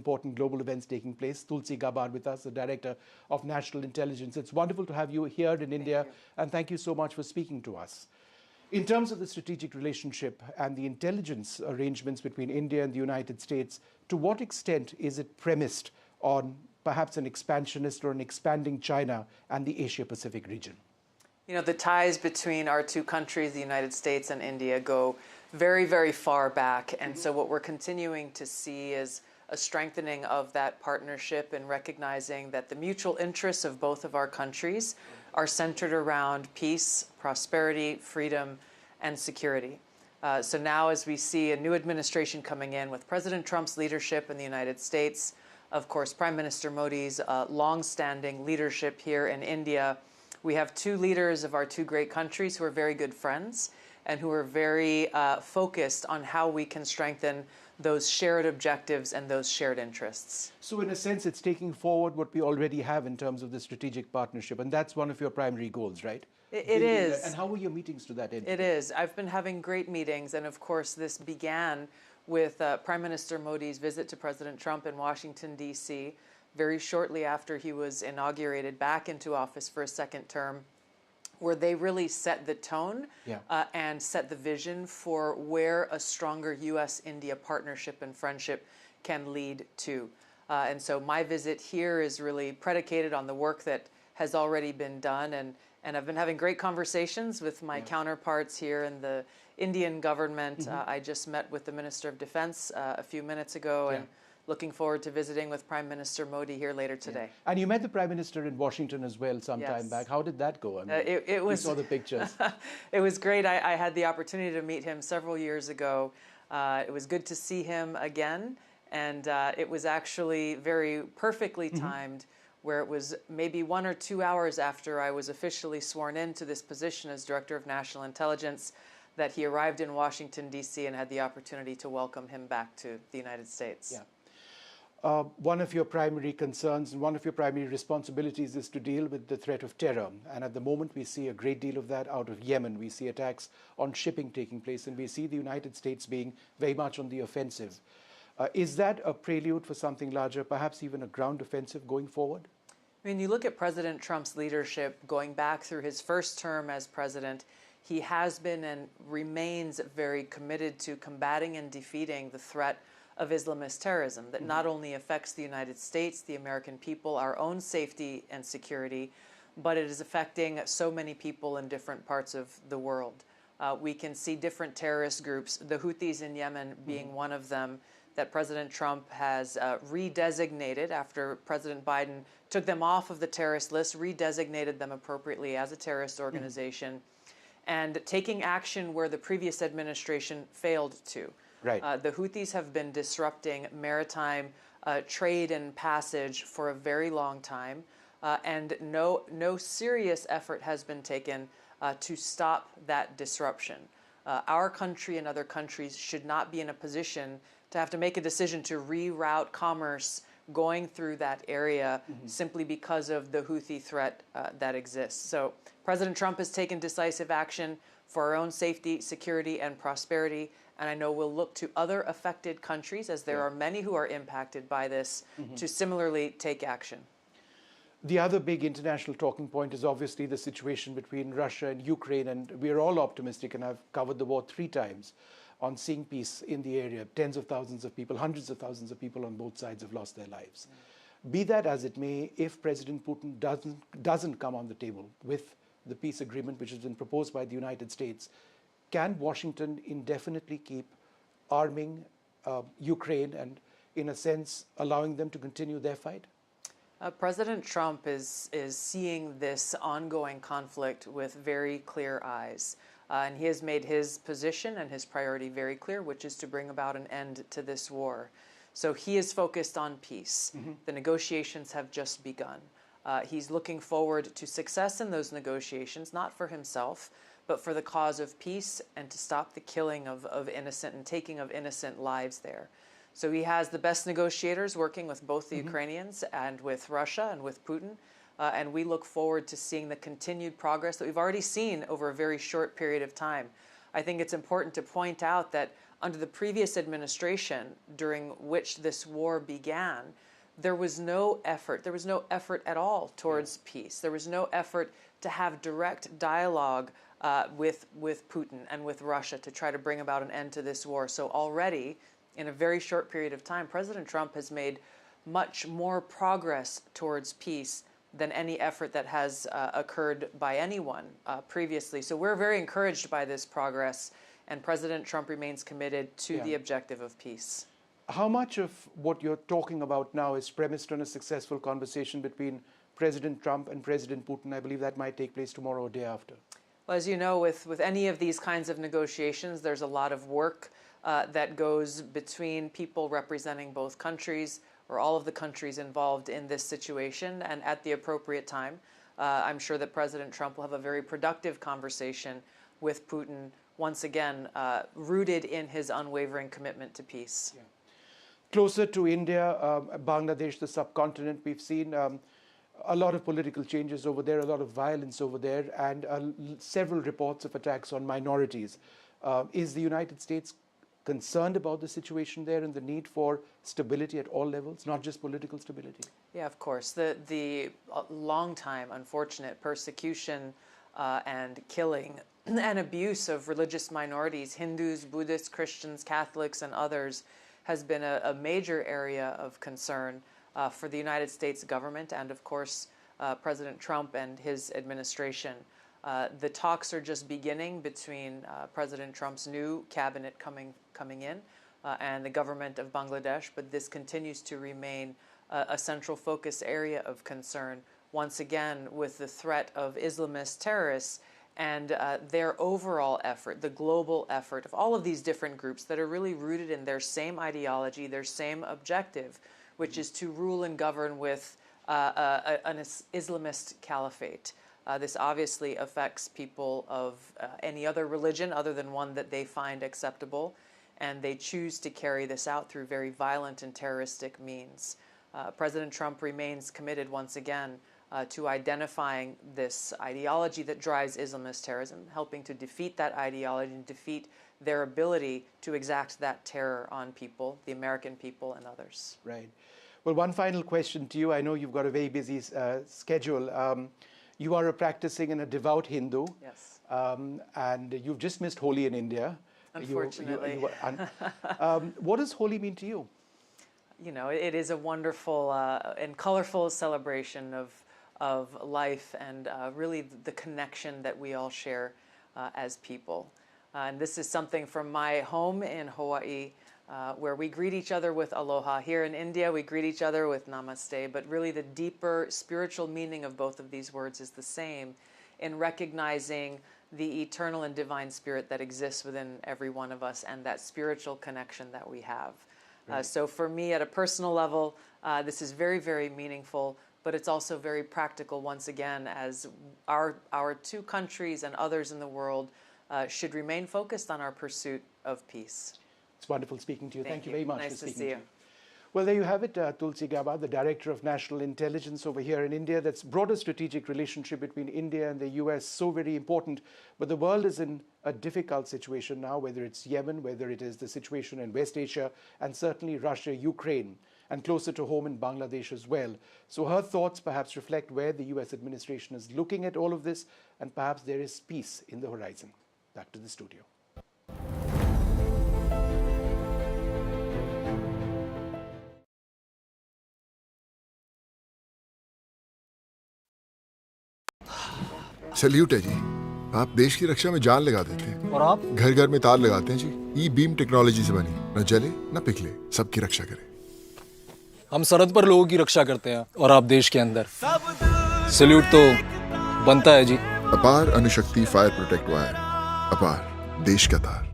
important global events taking place. Tulsi Gabbard with us, the Director of National Intelligence. It's wonderful to have you here in India, and thank you so much for speaking to us. In terms of the strategic relationship and the intelligence arrangements between India and the United States, to what extent is it premised on perhaps an expansionist or an expanding China and the Asia-Pacific region? You know, the ties between our two countries, the United States and India, go very, very far back. And so what we're continuing to see is a strengthening of that partnership and recognizing that the mutual interests of both of our countries are centered around peace, prosperity, freedom, and security. So now as we see a new administration coming in with President Trump's leadership in the United States, of course, Prime Minister Modi's long-standing leadership here in India, we have two leaders of our two great countries who are very good friends and who are very focused on how we can strengthen those shared objectives and those shared interests. So in a sense, it's taking forward what we already have in terms of the strategic partnership, and that's one of your primary goals, right? It is. And how were your meetings to that end? It is. I've been having great meetings, and of course this began with Prime Minister Modi's visit to President Trump in Washington, D.C., very shortly after he was inaugurated back into office for a second term, where they really set the tone and set the vision for where a stronger U.S.-India partnership and friendship can lead to. And so my visit here is really predicated on the work that has already been done, and I've been having great conversations with my counterparts here in the Indian government. I just met with the Minister of Defense a few minutes ago, and looking forward to visiting with Prime Minister Modi here later today. And you met the Prime Minister in Washington as well some time back. How did that go? I mean, it was, we saw the pictures. It was great. I had the opportunity to meet him several years ago. It was good to see him again, and it was actually very perfectly timed, where it was maybe 1 or 2 hours after I was officially sworn into this position as Director of National Intelligence that he arrived in Washington, D.C. and had the opportunity to welcome him back to the United States. Yeah. One of your primary concerns and one of your primary responsibilities is to deal with the threat of terror. And at the moment, we see a great deal of that out of Yemen. We see attacks on shipping taking place, and we see the United States being very much on the offensive. Is that a prelude for something larger, perhaps even a ground offensive going forward? I mean, you look at President Trump's leadership going back through his first term as president, he has been and remains very committed to combating and defeating the threat of Islamist terrorism that not only affects the United States, the American people, our own safety and security, but it is affecting so many people in different parts of the world. We can see different terrorist groups, the Houthis in Yemen being one of them, that President Trump has redesignated after President Biden took them off of the terrorist list, redesignated them appropriately as a terrorist organization, and taking action where the previous administration failed to. Right. The Houthis have been disrupting maritime trade and passage for a very long time, and no serious effort has been taken to stop that disruption. Our country and other countries should not be in a position to have to make a decision to reroute commerce going through that area simply because of the Houthi threat that exists. So President Trump has taken decisive action for our own safety, security, and prosperity. And I know we'll look to other affected countries, as there are many who are impacted by this, to similarly take action. The other big international talking point is obviously the situation between Russia and Ukraine, and we're all optimistic, and I've covered the war 3 times, on seeing peace in the area. Tens of thousands of people, hundreds of thousands of people on both sides have lost their lives. Be that as it may, if President Putin doesn't come on the table with the peace agreement which has been proposed by the United States, can Washington indefinitely keep arming Ukraine and, in a sense, allowing them to continue their fight? President Trump is seeing this ongoing conflict with very clear eyes. And he has made his position and his priority very clear, which is to bring about an end to this war. So he is focused on peace. The negotiations have just begun. He's looking forward to success in those negotiations, not for himself, but for the cause of peace and to stop the killing of innocent and taking of innocent lives there. So he has the best negotiators working with both the Ukrainians and with Russia and with Putin. And we look forward to seeing the continued progress that we've already seen over a very short period of time. I think it's important to point out that under the previous administration during which this war began, there was no effort at all towards peace. There was no effort to have direct dialogue with Putin and with Russia to try to bring about an end to this war. So already, in a very short period of time, President Trump has made much more progress towards peace than any effort that has occurred by anyone previously. So we're very encouraged by this progress, and President Trump remains committed to the objective of peace. How much of what you're talking about now is premised on a successful conversation between President Trump and President Putin? I believe that might take place tomorrow or day after. Well, as you know, with any of these kinds of negotiations, there's a lot of work that goes between people representing both countries or all of the countries involved in this situation. And at the appropriate time, I'm sure that President Trump will have a very productive conversation with Putin, once again, rooted in his unwavering commitment to peace. Yeah. Closer to India, Bangladesh, the subcontinent, we've seen a lot of political changes over there, a lot of violence over there, and several reports of attacks on minorities. Is the United States concerned about the situation there and the need for stability at all levels, not just political stability? Yeah, of course. The long time, unfortunate persecution and killing and abuse of religious minorities, Hindus, Buddhists, Christians, Catholics, and others, has been a major area of concern for the United States government and, of course, President Trump and his administration. The talks are just beginning between President Trump's new cabinet coming in and the government of Bangladesh, but this continues to remain a central focus area of concern, once again, with the threat of Islamist terrorists and their overall effort, the global effort of all of these different groups that are really rooted in their same ideology, their same objective, which is to rule and govern with an Islamist caliphate. This obviously affects people of any other religion other than one that they find acceptable, and they choose to carry this out through very violent and terroristic means. President Trump remains committed once again to identifying this ideology that drives Islamist terrorism, helping to defeat that ideology and defeat their ability to exact that terror on people, the American people and others. Right. Well, one final question to you. I know you've got a very busy schedule. You are a practicing and a devout Hindu. Yes. And you've just missed Holi in India. Unfortunately. What does Holi mean to you? You know, it is a wonderful and colorful celebration of life and really the connection that we all share as people. And this is something from my home in Hawaii, where we greet each other with aloha. Here in India, we greet each other with namaste, but really the deeper spiritual meaning of both of these words is the same in recognizing the eternal and divine spirit that exists within every one of us and that spiritual connection that we have. Right. So for me, at a personal level, this is very, very meaningful, but it's also very practical once again, as our two countries and others in the world should remain focused on our pursuit of peace. It's wonderful speaking to you. Thank you very much for speaking to you. Nice to see you. Well, there you have it, Tulsi Gabbard, the Director of National Intelligence over here in India. That's broader strategic relationship between India and the US, so very important. But the world is in a difficult situation now, whether it's Yemen, whether it is the situation in West Asia, and certainly Russia, Ukraine, and closer to home in Bangladesh as well. So her thoughts perhaps reflect where the US administration is looking at all of this, and perhaps there is peace in the horizon. Back to the studio. Salute है जी। आप देश की रक्षा में जान लगा देते हैं और आप घर घर में तार लगाते हैं जी। ई बीम टेक्नोलॉजी से बनी, न जले न पिघले, सबकी रक्षा करे। हम सरहद पर लोगों की रक्षा करते हैं और आप देश के अंदर। सैल्यूट तो बनता है जी। अपार अणुशक्ति फायर प्रोटेक्ट वायर, अपार देश का तार।